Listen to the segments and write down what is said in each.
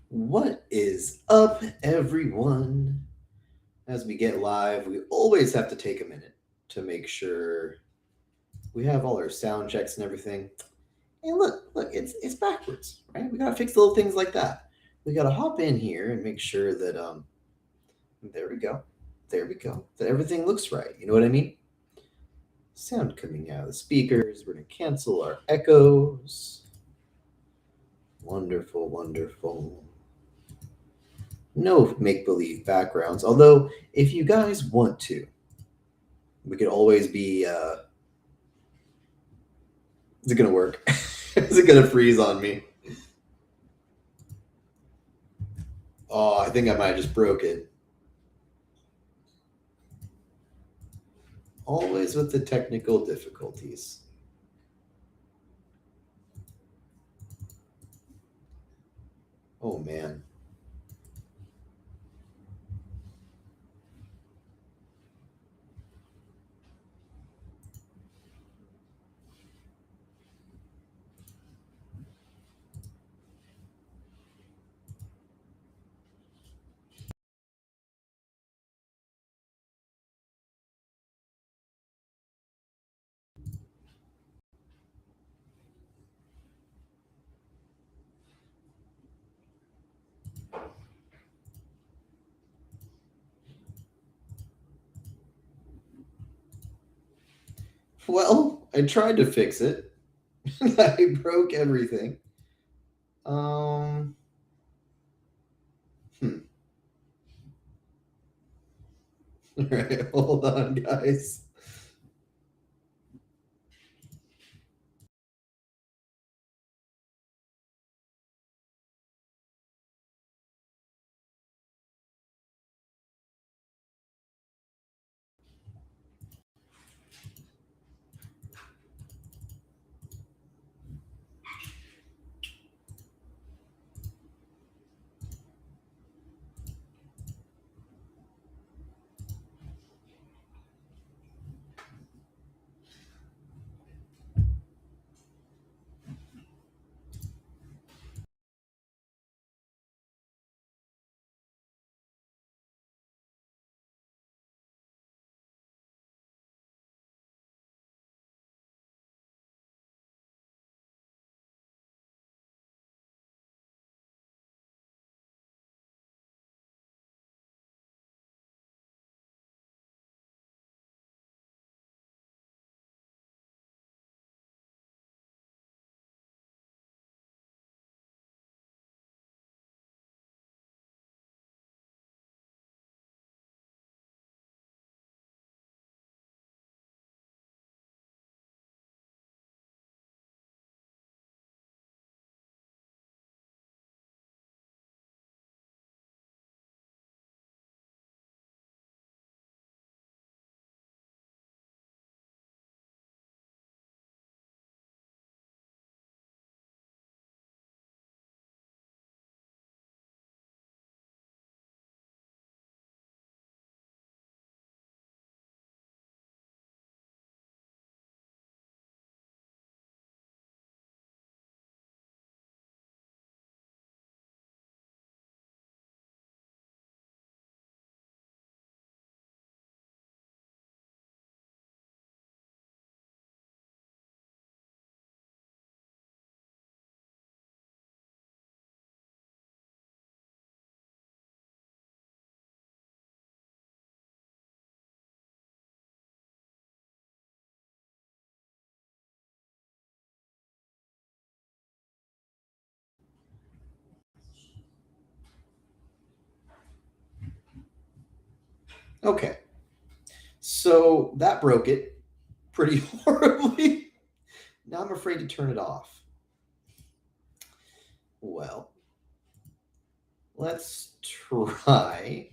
What is up, everyone? As we get live, we always have to take a minute to make sure we have all our sound checks and everything. And look, it's backwards, right? We gotta fix little things like that. We gotta hop in here and make sure that there we go, that everything looks right. You know what I mean? Sound coming out of the speakers. We're gonna cancel our echoes. Wonderful, wonderful. No make believe backgrounds. Although, if you guys want to, we could always be. Is it gonna work? Is it gonna freeze on me? Oh, I think I might have just broke it. Always with the technical difficulties. Oh man. Well, I tried to fix it. I broke everything. Um. Hmm. All right, hold on, guys. Okay, so that broke it pretty horribly. Now I'm afraid to turn it off. Well, let's try.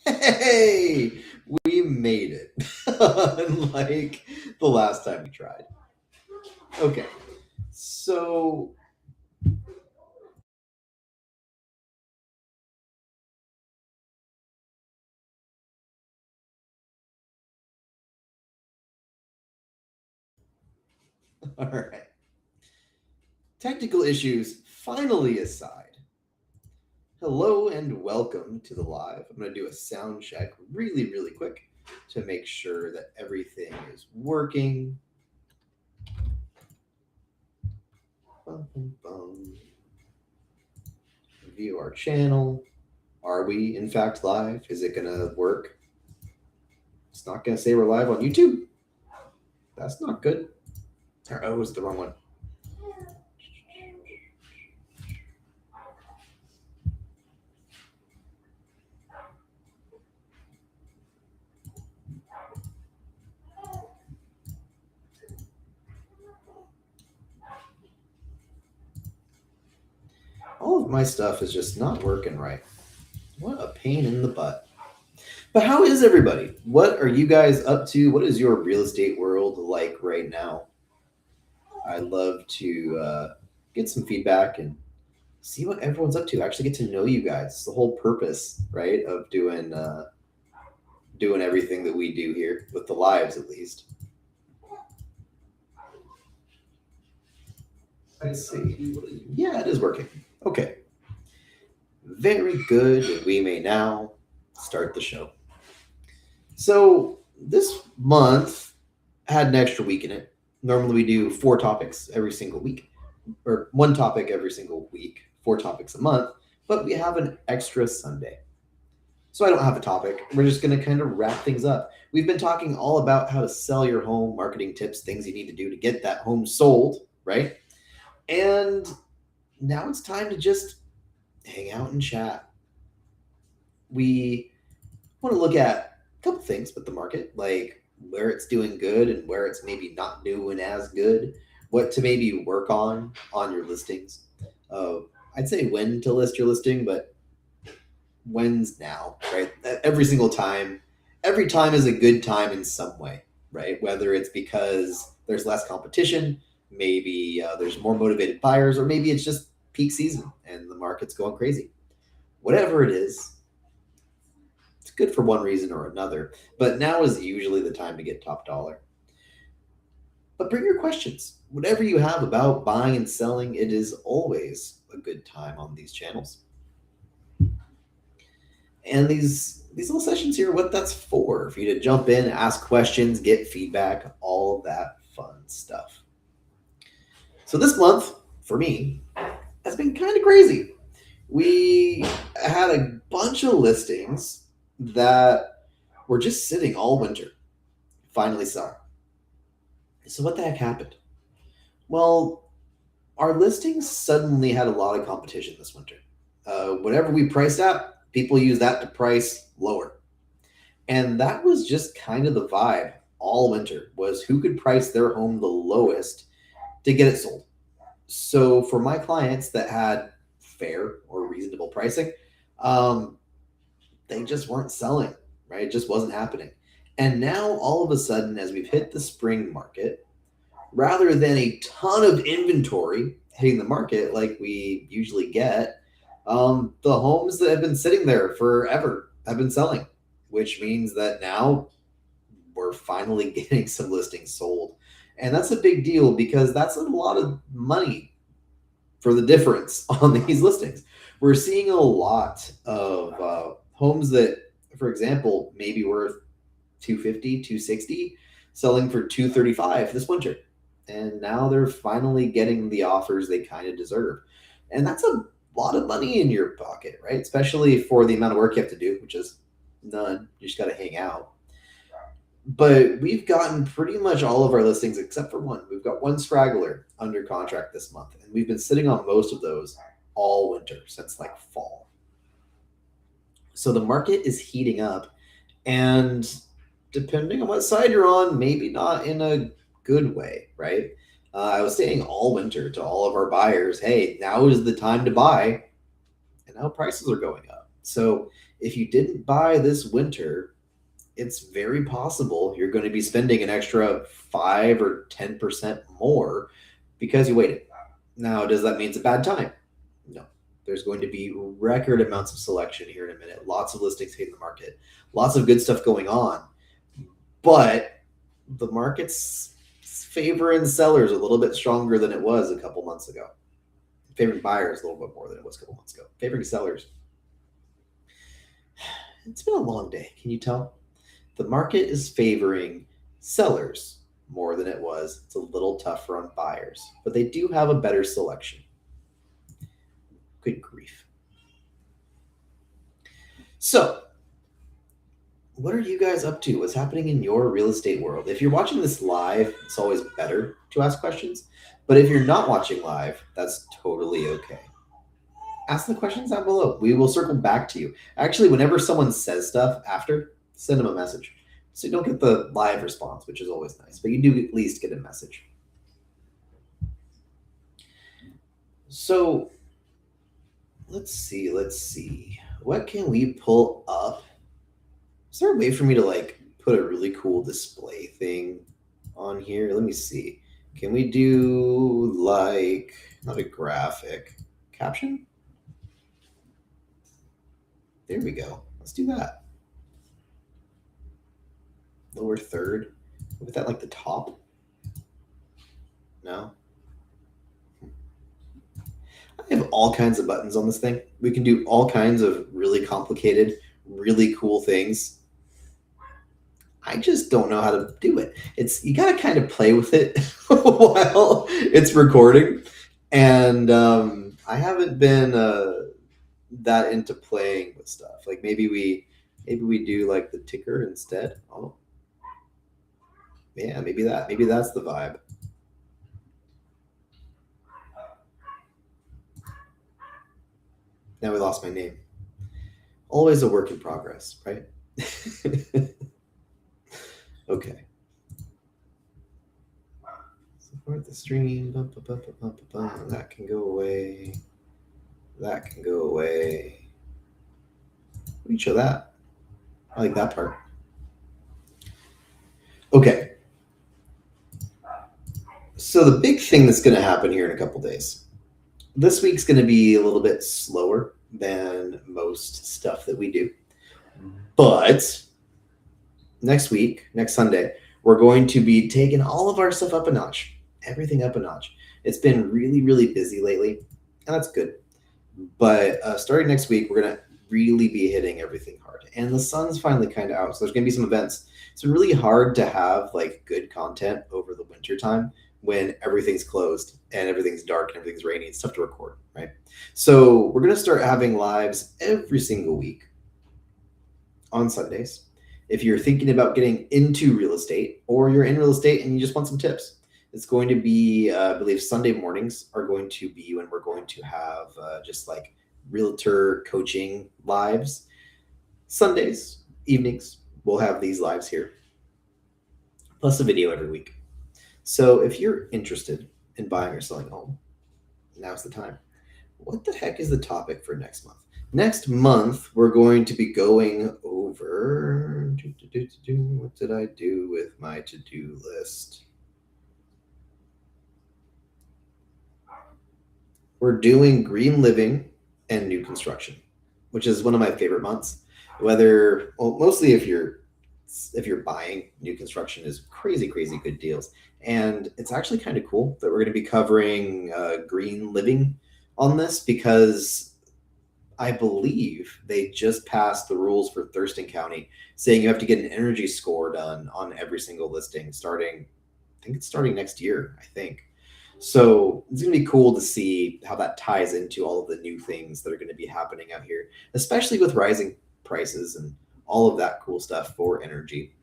Hey, we made it. Unlike the last time we tried. Okay, so all right. Technical issues finally aside, hello and welcome to the live. I'm going to do a sound check really quick to make sure that everything is working. Bum, bum, bum. View our channel. Are we in fact live? Is it going to work? It's not going to say we're live on YouTube. That's not good. Oh, it's the wrong one. All of my stuff is just not working right. What a pain in the butt. But how is everybody? What are you guys up to? What is your real estate world like right now? I'd love to get some feedback and see what everyone's up to. Actually, get to know you guys. It's the whole purpose, right, of doing everything that we do here with the lives, at least. Let's see. Yeah, it is working. Okay. Very good. We may now start the show. So this month had an extra week in it. Normally we do 4 topics every single week, or 1 topic every single week, 4 topics a month, but we have an extra Sunday. So I don't have a topic. We're just going to kind of wrap things up. We've been talking all about how to sell your home, marketing tips, things you need to do to get that home sold, right? And now it's time to just hang out and chat. We want to look at a couple things with the market, like where it's doing good and where it's maybe not doing as good, what to maybe work on your listings. I'd say when to list your listing, but when's now, right? Every single time, every time is a good time in some way, right? Whether it's because there's less competition, maybe there's more motivated buyers, or maybe it's just peak season and the market's going crazy. Whatever it is, it's good for one reason or another, but now is usually the time to get top dollar. But bring your questions. Whatever you have about buying and selling, it is always a good time on these channels. And these little sessions here, what that's for you to jump in, ask questions, get feedback, all of that fun stuff. So this month, for me, has been kind of crazy. We had a bunch of listings that were just sitting all winter. Finally saw. So what the heck happened? Well, our listings suddenly had a lot of competition this winter. Whatever we priced at, people use that to price lower. And that was just kind of the vibe all winter, was who could price their home the lowest to get it sold. So for my clients that had fair or reasonable pricing, they just weren't selling, right? It just wasn't happening. And now all of a sudden, as we've hit the spring market, rather than a ton of inventory hitting the market like we usually get, the homes that have been sitting there forever have been selling, which means that now we're finally getting some listings sold. And that's a big deal because that's a lot of money for the difference on these listings. We're seeing a lot of homes that, for example, maybe worth $250, $260, selling for $235 this winter. And now they're finally getting the offers they kind of deserve. And that's a lot of money in your pocket, right? Especially for the amount of work you have to do, which is none. You just got to hang out. But we've gotten pretty much all of our listings except for one. We've got one straggler under contract this month, and we've been sitting on most of those all winter since like fall. So the market is heating up, and depending on what side you're on, maybe not in a good way, right? I was saying all winter to all of our buyers, hey, now is the time to buy, and now prices are going up. So if you didn't buy this winter, it's very possible you're going to be spending an extra 5 or 10% more because you waited. Now, does that mean it's a bad time? No. There's going to be record amounts of selection here in a minute. Lots of listings hitting the market. Lots of good stuff going on. But the market's favoring sellers a little bit stronger than it was a couple months ago. Favoring buyers a little bit more than it was a couple months ago. Favoring sellers. It's been a long day. Can you tell? The market is favoring sellers more than it was. It's a little tougher on buyers, but they do have a better selection. Good grief. So, what are you guys up to? What's happening in your real estate world? If you're watching this live, it's always better to ask questions. But if you're not watching live, that's totally okay. Ask the questions down below. We will circle back to you. Actually, whenever someone says stuff after, send them a message. So you don't get the live response, which is always nice, but you do at least get a message. So let's see. What can we pull up? Is there a way for me to like put a really cool display thing on here? Let me see. Can we do like, not a graphic, caption? There we go. Let's do that. Lower third. With that like the top? No? I have all kinds of buttons on this thing. We can do all kinds of really complicated, really cool things. I just don't know how to do it. You gotta kind of play with it while it's recording. And I haven't been that into playing with stuff. Like maybe we do like the ticker instead. Oh, yeah, maybe that's the vibe. Now we lost my name. Always a work in progress, right? Okay. Support the stream. That can go away. That can go away. We can show that. I like that part. Okay. So the big thing that's going to happen here in a couple days. This week's going to be a little bit slower than most stuff that we do. But next week, next Sunday, we're going to be taking all of our stuff up a notch. Everything up a notch. It's been really, really busy lately, and that's good. But starting next week, we're going to really be hitting everything hard. And the sun's finally kind of out, so there's going to be some events. It's really hard to have like good content over the winter time when everything's closed and everything's dark and everything's rainy. It's tough to record, right? So we're going to start having lives every single week on Sundays. If you're thinking about getting into real estate or you're in real estate and you just want some tips, it's going to be, I believe Sunday mornings are going to be when we're going to have just like realtor coaching lives. Sundays, evenings, we'll have these lives here, plus a video every week. So if you're interested in buying or selling a home, now's the time. What the heck is the topic for next month? Next month, we're going to be going over, what did I do with my to-do list? We're doing green living and new construction, which is one of my favorite months. Mostly if you're buying new construction is crazy good deals. And it's actually kind of cool that we're going to be covering green living on this because I believe they just passed the rules for Thurston County saying you have to get an energy score done on every single listing starting next year, I think. So it's going to be cool to see how that ties into all of the new things that are going to be happening out here, especially with rising prices and all of that cool stuff for energy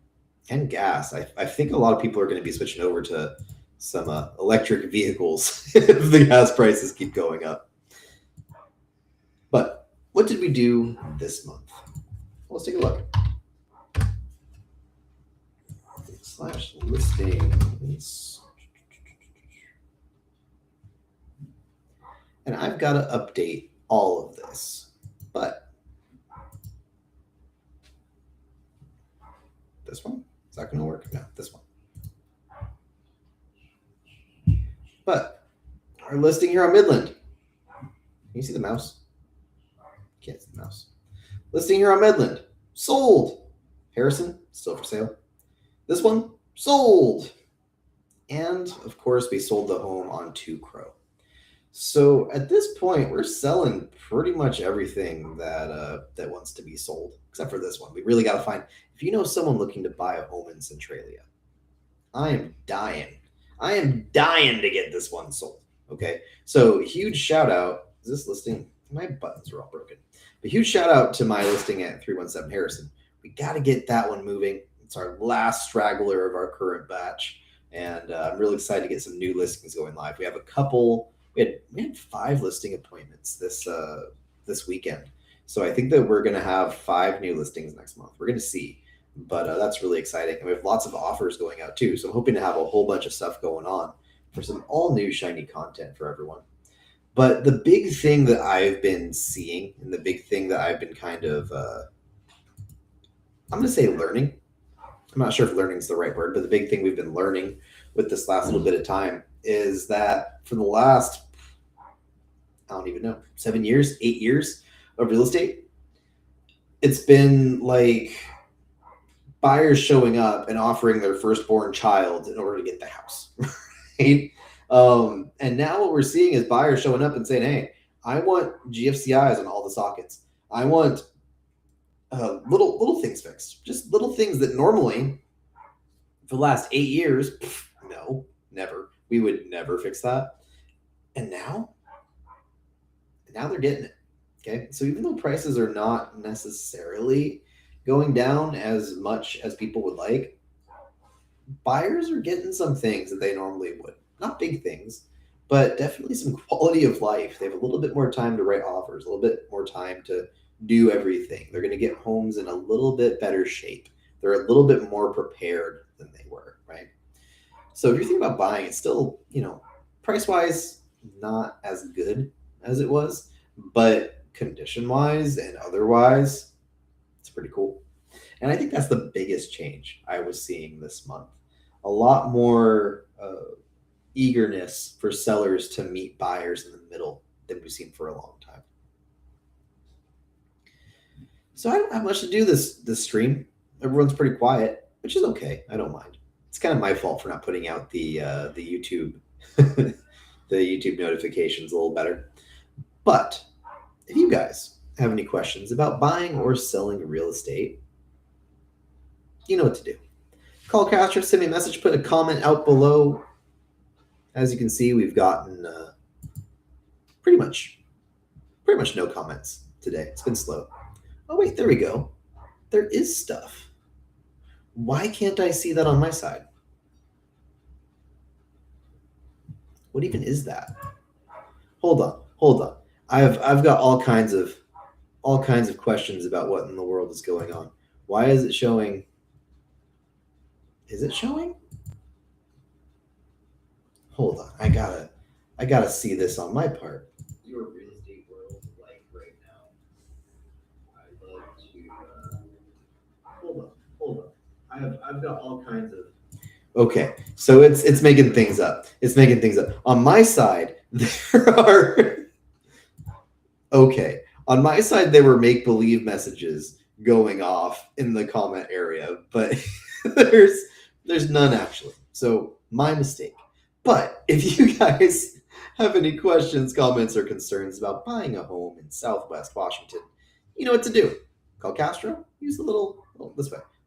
and gas. I think a lot of people are going to be switching over to some electric vehicles if the gas prices keep going up. But what did we do this month? Let's take a look. /listings. And I've got to update all of this, but this one, is that going to work? No, this one. But our listing here on Midland. Can you see the mouse? Can't see the mouse. Listing here on Midland. Sold. Harrison, still for sale. This one, sold. And of course, we sold the home on 2 Crow. So at this point, we're selling pretty much everything that wants to be sold, except for this one. We really got to find. If you know someone looking to buy a home in Centralia, I am dying. I am dying to get this one sold. Okay, so huge shout out. Is this listing? My buttons are all broken. But huge shout out to my listing at 317 Harrison. We got to get that one moving. It's our last straggler of our current batch, and I'm really excited to get some new listings going live. We have a couple. We had 5 listing appointments this weekend, so I think that we're going to have 5 new listings next month. We're going to see, but that's really exciting. And we have lots of offers going out too. So I'm hoping to have a whole bunch of stuff going on for some all new shiny content for everyone. But the big thing that I've been seeing, and the big thing that I've been kind of, I'm going to say learning. I'm not sure if learning is the right word, but the big thing we've been learning with this last little bit of time is that for the last, I don't even know, 7 years, 8 years of real estate, it's been like buyers showing up and offering their firstborn child in order to get the house, right? And now what we're seeing is buyers showing up and saying, "Hey, I want GFCIs on all the sockets. I want little things fixed, just little things that normally, for the last 8 years, no, never. We would never fix that. And now they're getting it. Okay, so even though prices are not necessarily going down as much as people would like, buyers are getting some things that they normally would. Not big things, but definitely some quality of life. They have a little bit more time to write offers, a little bit more time to do everything. They're going to get homes in a little bit better shape. They're a little bit more prepared than they were, right? So if you're thinking about buying, it's still, price wise, not as good as it was, but condition wise and otherwise, it's pretty cool. And I think that's the biggest change I was seeing this month. A lot more eagerness for sellers to meet buyers in the middle than we've seen for a long time. So I don't have much to do this stream. Everyone's pretty quiet, which is okay. I don't mind. It's kind of my fault for not putting out the YouTube the YouTube notifications a little better. But if you guys have any questions about buying or selling real estate, you know what to do. Call Castro, send me a message, put a comment out below. As you can see, we've gotten pretty much no comments today. It's been slow. Oh wait, there we go. There is stuff. Why can't I see that on my side? What even is that? Hold on. I've got all kinds of questions about what in the world is going on. Why is it showing? Is it showing? Hold on. I gotta see this on my part. Your real estate world like right now. I'd love to hold on. I've got all kinds of. Okay, so it's making things up. It's making things up. On my side, there are. Okay, on my side, there were make-believe messages going off in the comment area, but there's none actually. So my mistake. But if you guys have any questions, comments, or concerns about buying a home in Southwest Washington, you know what to do. Call Castro. Use the little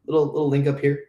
link up here.